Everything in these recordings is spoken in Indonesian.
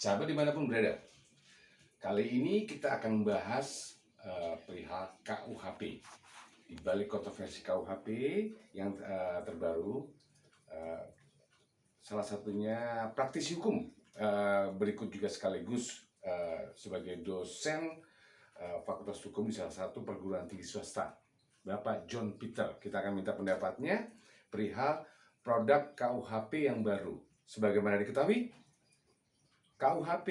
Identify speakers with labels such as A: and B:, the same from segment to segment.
A: Sahabat dimanapun berada, kali ini kita akan membahas perihal KUHP. Di balik kontroversi KUHP yang terbaru, salah satunya praktisi hukum, berikut juga sekaligus sebagai dosen Fakultas Hukum di salah satu perguruan tinggi swasta, Bapak John Peter. Kita akan minta pendapatnya perihal produk KUHP yang baru. Sebagaimana diketahui, KUHP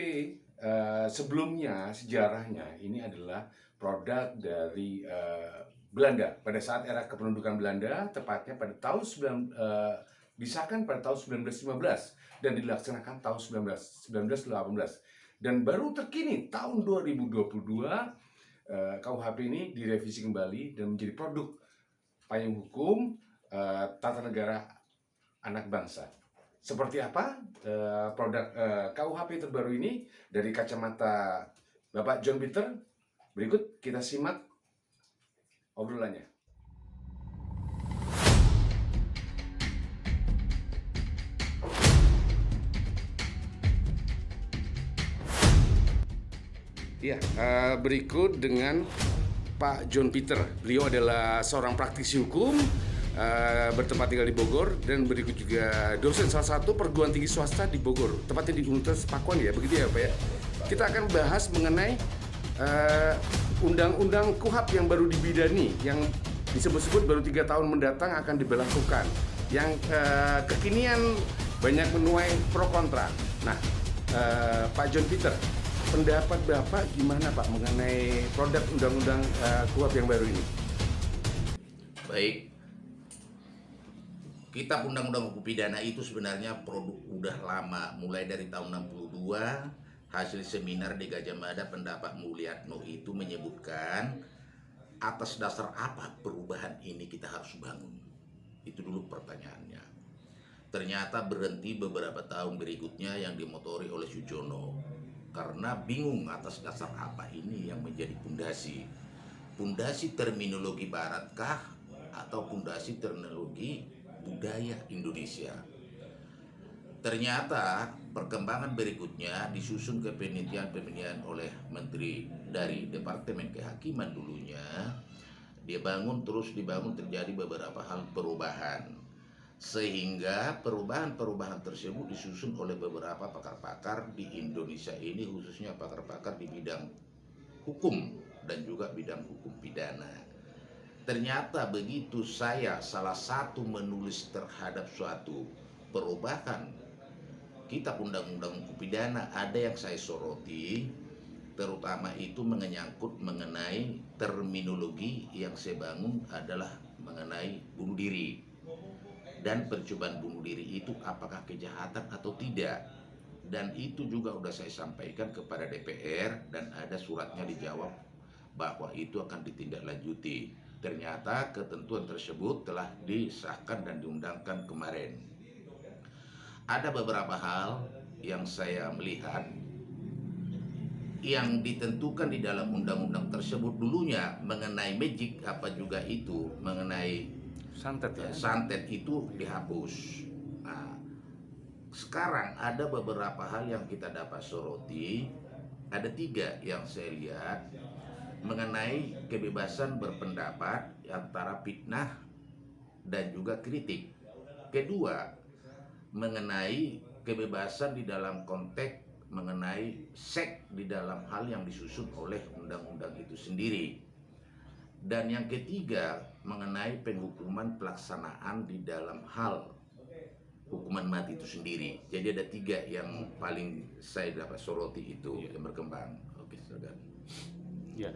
A: sebelumnya sejarahnya ini adalah produk dari Belanda pada saat era kependudukan Belanda, tepatnya pada tahun disahkan pada tahun 1915 dan dilaksanakan tahun 1918, dan baru terkini tahun 2022 KUHP ini direvisi kembali dan menjadi produk payung hukum tata negara anak bangsa. Seperti apa produk KUHP terbaru ini dari kacamata Bapak John Peter? Berikut kita simak obrolannya. Ya, berikut dengan Pak John Peter. Beliau adalah seorang praktisi hukum, bertempat tinggal di Bogor, dan berikut juga dosen salah satu perguruan tinggi swasta di Bogor, tepatnya di Universitas Pakuan ya, begitu ya Pak ya. Kita akan bahas mengenai undang-undang KUHP yang baru dibidani, yang disebut-sebut baru 3 tahun mendatang akan diberlakukan, yang kekinian banyak menuai pro kontra. Nah, Pak John Peter, pendapat Bapak gimana Pak mengenai produk undang-undang KUHP yang baru ini?
B: Baik, Kitab Undang-Undang Hukum Pidana itu sebenarnya produk udah lama, mulai dari tahun 62. Hasil seminar di Gajah Mada pendapat Mulyatno itu menyebutkan atas dasar apa perubahan ini kita harus bangun. Itu dulu pertanyaannya. Ternyata berhenti beberapa tahun berikutnya yang dimotori oleh Sujono, karena bingung atas dasar apa ini yang menjadi pundasi. Pundasi terminologi baratkah atau pundasi terminologi budaya Indonesia. Ternyata perkembangan berikutnya disusun kepenelitian oleh Menteri dari Departemen Kehakiman dulunya. Dia bangun, terus dibangun, terjadi beberapa hal perubahan, sehingga perubahan-perubahan tersebut disusun oleh beberapa pakar-pakar di Indonesia ini, khususnya pakar-pakar di bidang hukum dan juga bidang hukum pidana. Ternyata begitu saya salah satu menulis terhadap suatu perubahan Kitab Undang-Undang Hukum Pidana, ada yang saya soroti, terutama itu menyangkut mengenai terminologi yang saya bangun adalah mengenai bunuh diri. Dan percobaan bunuh diri itu apakah kejahatan atau tidak. Dan itu juga sudah saya sampaikan kepada DPR, dan ada suratnya dijawab bahwa itu akan ditindaklanjuti. Ternyata ketentuan tersebut telah disahkan dan diundangkan kemarin. Ada beberapa hal yang saya melihat yang ditentukan di dalam undang-undang tersebut dulunya mengenai magic apa juga itu, mengenai
A: Santet ya?
B: Santet itu dihapus. Nah, sekarang ada beberapa hal yang kita dapat soroti. Ada 3 yang saya lihat mengenai kebebasan berpendapat antara fitnah dan juga kritik. Kedua, mengenai kebebasan di dalam konteks mengenai seks di dalam hal yang disusun oleh undang-undang itu sendiri. Dan yang ketiga, mengenai penghukuman pelaksanaan di dalam hal hukuman mati itu sendiri. Jadi ada 3 yang paling saya dapat soroti itu yang berkembang. Oke, saudara.
A: Ya,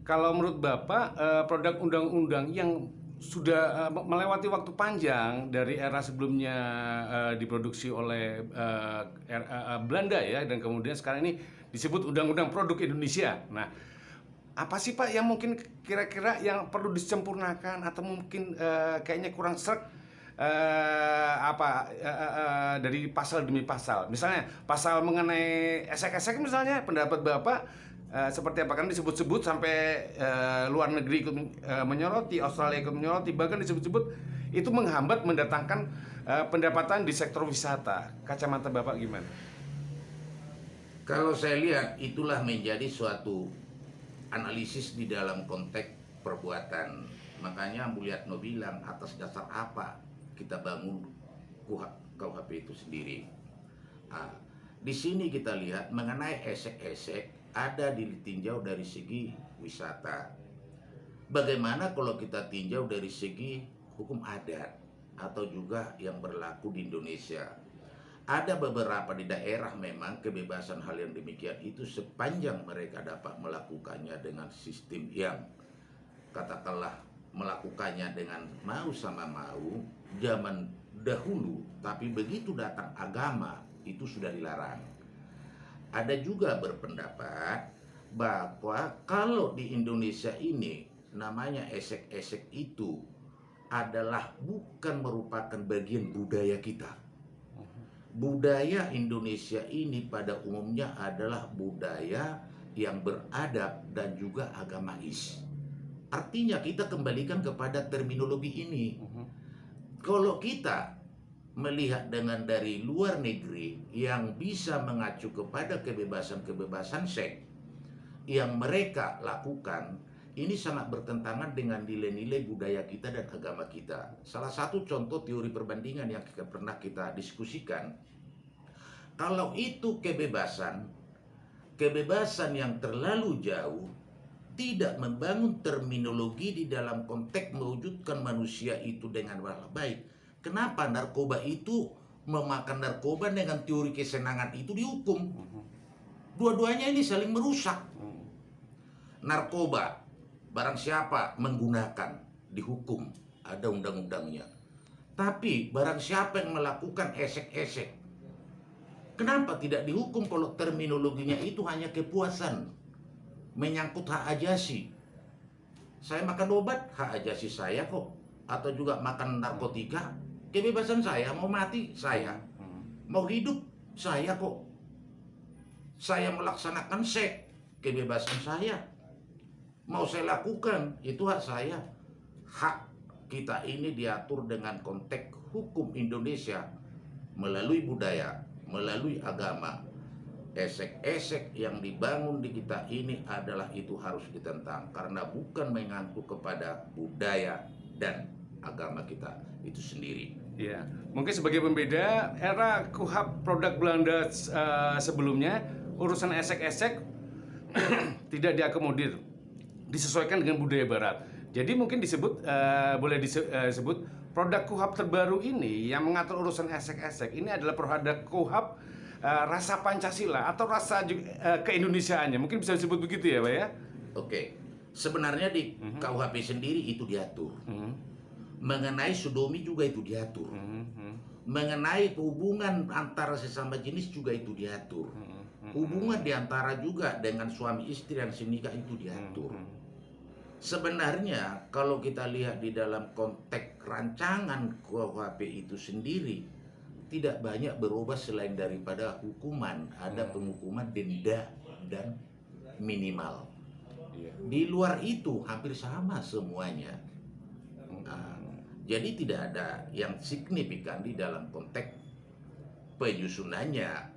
A: kalau menurut Bapak produk undang-undang yang sudah melewati waktu panjang dari era sebelumnya diproduksi oleh Belanda ya, dan kemudian sekarang ini disebut Undang-Undang Produk Indonesia. Nah, apa sih Pak yang mungkin kira-kira yang perlu disempurnakan atau mungkin kayaknya kurang serk dari pasal demi pasal? Misalnya pasal mengenai esek-esek misalnya, pendapat Bapak seperti apa, kan disebut-sebut sampai luar negeri ikut menyoroti, Australia ikut menyoroti, bahkan disebut-sebut itu menghambat mendatangkan pendapatan di sektor wisata. Kacamata Bapak gimana?
B: Kalau saya lihat itulah menjadi suatu analisis di dalam konteks perbuatan. Makanya Bu Liatno bilang atas dasar apa kita bangun KUHP itu sendiri. Nah, di sini kita lihat mengenai esek-esek ada ditinjau dari segi wisata. Bagaimana kalau kita tinjau dari segi hukum adat atau juga yang berlaku di Indonesia? Ada beberapa di daerah memang kebebasan hal yang demikian itu sepanjang mereka dapat melakukannya dengan sistem yang katakanlah melakukannya dengan mau sama mau zaman dahulu, tapi begitu datang agama itu sudah dilarang. Ada juga berpendapat bahwa kalau di Indonesia ini namanya esek-esek itu adalah bukan merupakan bagian budaya kita. Budaya Indonesia ini pada umumnya adalah budaya yang beradab dan juga agamais. Artinya kita kembalikan kepada terminologi ini. Kalau kita melihat dengan dari luar negeri yang bisa mengacu kepada kebebasan-kebebasan seks yang mereka lakukan, ini sangat bertentangan dengan nilai-nilai budaya kita dan agama kita. Salah satu contoh teori perbandingan yang pernah kita diskusikan, kalau itu kebebasan yang terlalu jauh, tidak membangun terminologi di dalam konteks mewujudkan manusia itu dengan baik. Kenapa narkoba itu memakan narkoba dengan teori kesenangan itu dihukum? Dua-duanya ini saling merusak. Narkoba barang siapa menggunakan dihukum, ada undang-undangnya. Tapi barang siapa yang melakukan esek-esek, kenapa tidak dihukum kalau terminologinya itu hanya kepuasan, menyangkut hak ajasi? Saya makan obat, hak ajasi saya kok. Atau juga makan narkotika, kebebasan saya. Mau mati saya, mau hidup saya kok. Saya melaksanakan seks, kebebasan saya. Mau saya lakukan, itu hak saya. Hak kita ini diatur dengan konteks hukum Indonesia melalui budaya, melalui agama. Esek-esek yang dibangun di kita ini adalah itu harus ditentang karena bukan mengantuk kepada budaya dan agama kita itu sendiri.
C: Ya, mungkin sebagai pembeda era KUHP produk Belanda sebelumnya, urusan esek-esek tidak diakomodir, disesuaikan dengan budaya Barat. Jadi mungkin disebut boleh disebut produk KUHP terbaru ini yang mengatur urusan esek-esek ini adalah produk KUHP rasa Pancasila atau rasa keindonesiaannya. Mungkin bisa disebut begitu ya, Pak ya?
B: Oke. Sebenarnya di KUHP sendiri itu diatur. Mengenai sodomi juga itu diatur. Mengenai hubungan antara sesama jenis juga itu diatur. Hubungan diantara juga dengan suami istri yang senikah itu diatur. Sebenarnya kalau kita lihat di dalam konteks rancangan KUHP itu sendiri tidak banyak berubah selain daripada hukuman. Ada penghukuman denda dan minimal. Di luar itu hampir sama semuanya. Jadi tidak ada yang signifikan di dalam konteks penyusunannya.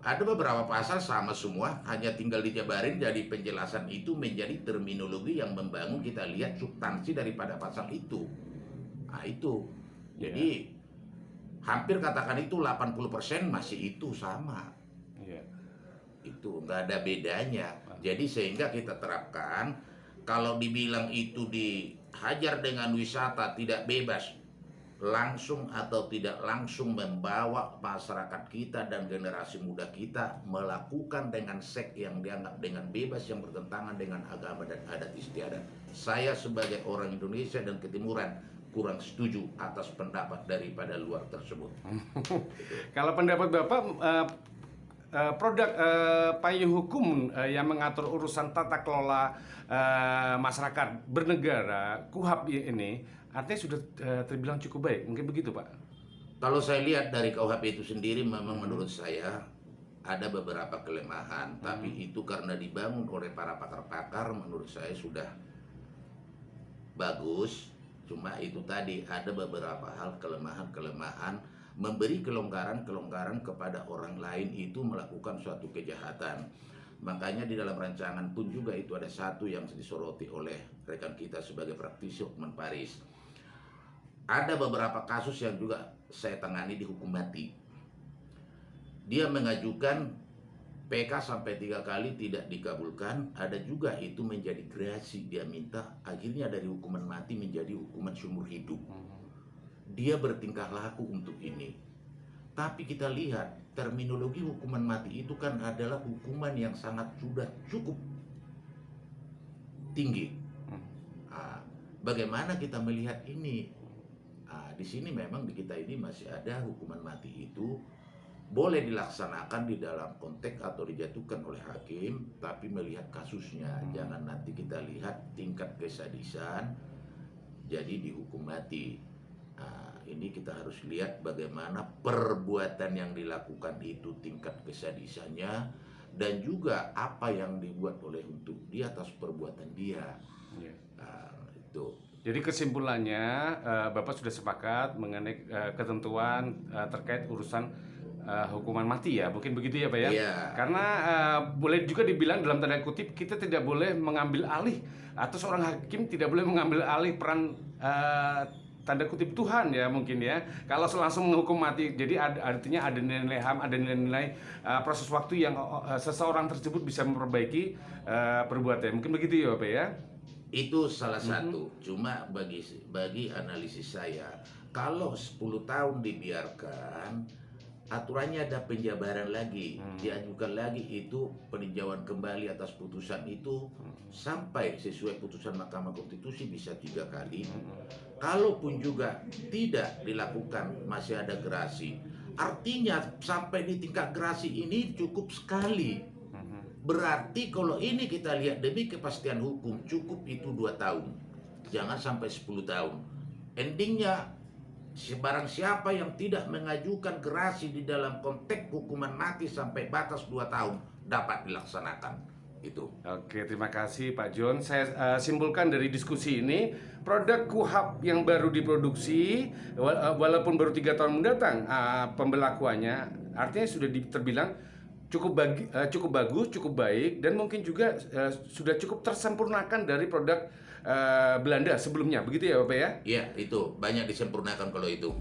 B: Ada beberapa pasal sama semua, hanya tinggal dijabarin jadi penjelasan itu menjadi terminologi yang membangun kita lihat substansi daripada pasal itu. Nah itu. Jadi hampir katakan itu 80% masih itu sama. Itu nggak ada bedanya. Jadi sehingga kita terapkan, kalau dibilang itu dihajar dengan wisata tidak bebas, langsung atau tidak langsung membawa masyarakat kita dan generasi muda kita melakukan dengan seks yang dianggap dengan bebas yang bertentangan dengan agama dan adat istiadat. Saya sebagai orang Indonesia dan Ketimuran kurang setuju atas pendapat daripada luar tersebut.
C: Kalau pendapat Bapak, produk payung hukum yang mengatur urusan tata kelola masyarakat bernegara, KUHP ini artinya sudah terbilang cukup baik, mungkin begitu Pak?
B: Kalau saya lihat dari KUHP itu sendiri memang menurut saya ada beberapa kelemahan, tapi itu karena dibangun oleh para pakar-pakar menurut saya sudah bagus. Cuma itu tadi ada beberapa hal kelemahan-kelemahan memberi kelonggaran kepada orang lain itu melakukan suatu kejahatan. Makanya di dalam rancangan pun juga itu ada satu yang disoroti oleh rekan kita sebagai praktisi hukuman Paris. Ada beberapa kasus yang juga saya tangani dihukum mati. Dia mengajukan PK sampai 3 kali tidak dikabulkan. Ada juga itu menjadi gerasi, dia minta akhirnya dari hukuman mati menjadi hukuman seumur hidup. Dia bertingkah laku untuk ini. Tapi kita lihat terminologi hukuman mati itu kan adalah hukuman yang sangat sudah cukup tinggi. Bagaimana kita melihat ini? Di sini memang di kita ini masih ada hukuman mati itu boleh dilaksanakan di dalam konteks atau dijatuhkan oleh hakim, tapi melihat kasusnya. Jangan nanti kita lihat tingkat kesadisan jadi dihukum mati. Ini kita harus lihat bagaimana perbuatan yang dilakukan itu tingkat kesadisannya dan juga apa yang dibuat oleh untuk dia atas perbuatan dia. Itu.
C: Jadi kesimpulannya Bapak sudah sepakat mengenai ketentuan terkait urusan hukuman mati ya, mungkin begitu ya Pak ya?
B: Iya.
C: Karena boleh juga dibilang dalam tanda kutip kita tidak boleh mengambil alih atau seorang hakim tidak boleh mengambil alih peran tanda kutip Tuhan ya mungkin ya. Kalau langsung menghukum mati, jadi artinya ada nilai HAM, ada nilai-nilai proses waktu yang seseorang tersebut bisa memperbaiki perbuatannya. Mungkin begitu ya Pak ya?
B: Itu salah satu. Cuma bagi analisis saya, kalau 10 tahun dibiarkan, aturannya ada penjabaran lagi, diajukan lagi itu peninjauan kembali atas putusan itu sampai sesuai putusan Mahkamah Konstitusi bisa 3 kali. Kalaupun juga tidak dilakukan masih ada gerasi, artinya sampai di tingkat gerasi ini cukup sekali. Berarti kalau ini kita lihat demi kepastian hukum cukup itu 2 tahun, jangan sampai 10 tahun. Endingnya barang siapa yang tidak mengajukan gerasi di dalam konteks hukuman mati sampai batas 2 tahun dapat dilaksanakan. Itu.
C: Oke, terima kasih Pak John. Saya simpulkan dari diskusi ini, produk KUHP yang baru diproduksi walaupun baru 3 tahun mendatang pembelakuannya, artinya sudah terbilang cukup bagus, cukup baik, dan mungkin juga sudah cukup tersempurnakan dari produk Belanda sebelumnya, begitu ya Bapak ya?
B: Iya, itu banyak disempurnakan kalau itu.